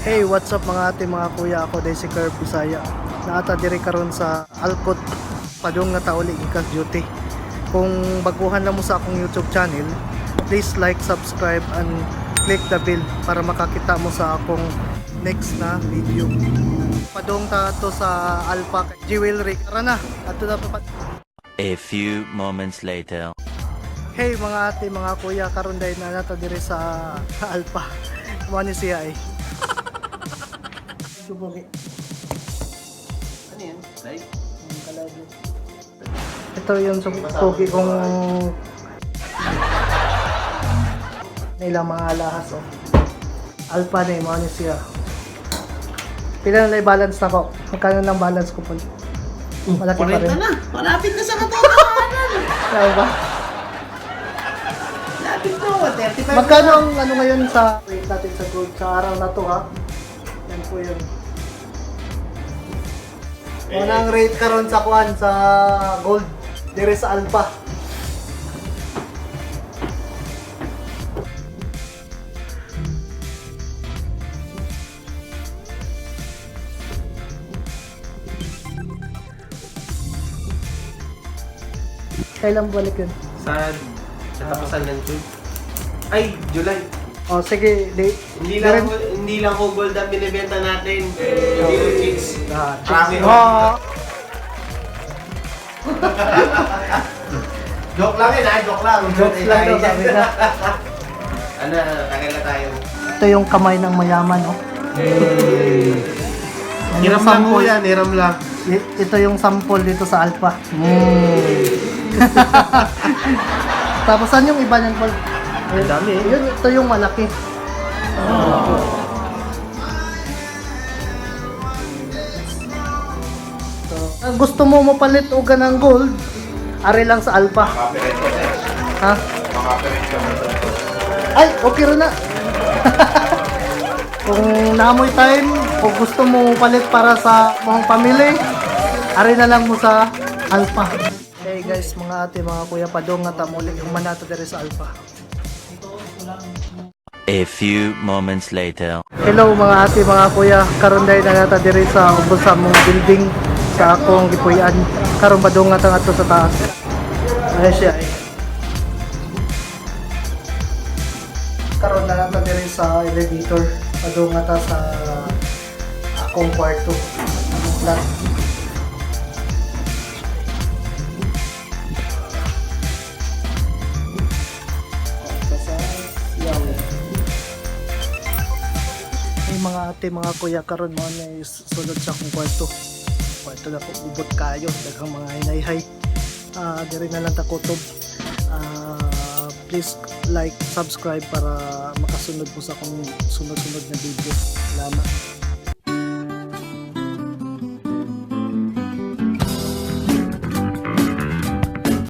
Hey, what's up mga ate, mga kuya, ako day si Curve Bisaya. Naata diri karon sa Alcot padung nga tauli gikas duty. Kung baguhan lang mo sa akong YouTube channel, please like, subscribe and click the bell para makakita mo sa akong next na video. Padung ta to sa Alpha Jewelry. Tara na, ato na pa. A few moments later. Hey mga ate, mga kuya, karon day na nata diri sa Alpha. Mo ni siya eh. Subuki. Ano yan? Live? Ito yung subuki kong nilang mga alahas. Oh. Alpha na yung mga siya. Pila na balance na ko. Magkano ng balance ko po? Malaki pa rin. 40 na! Malapit na sa katotohanan! Kaya ba? Malapit na! 35 Magkano ang ano ngayon sa rate natin sa gold sa araw na to ha? Yan po yun. Unang rate karon sa kuan sa gold dire sa Alpha. Kailan balik yun? Sa tapusan ng June. Ay, July. O sige, Hindi lang ko gold ang binibenta natin. Hindi ko kids. Marami ho. Joke lang yun, joke lang. Jokes lang daw sabi na. Ano, tagal na tayo. Ito yung kamay ng mayaman, oh. Hiram lang po yan, hiram lang. Ito yung sample dito sa Alpha. Tapos saan yung iba niyan, Paul? Ang dami eh. Yun, ito yung malaki. So, gusto mo mapalit o ganang gold, ari lang sa Alpha. Ha? Ay, okay rin na. Kung naamoy time, kung gusto mo palit para sa mga pamilya, ari na lang mo sa Alpha. Hey guys, mga ate, mga kuya, padong nga tamuli yung manata dere sa Alpha. A few moments later. Hello mga ate, mga kuya, karon day na nata diri sa ubos sa mong building sa akong gipuy-an. Karon padong nga ato sa taas. Ay siya ay. Karon na nata diri sa elevator. Padong nga ta sa akong kwarto. Flat. Mga ate, mga kuya, karon mo na sunod sa akong kwarto na ko ubot kayo daghang mga hinayhay. Diri na lang ta kutob. Please like, subscribe para makasunod po sa akong sunod-sunod na video. Salamat.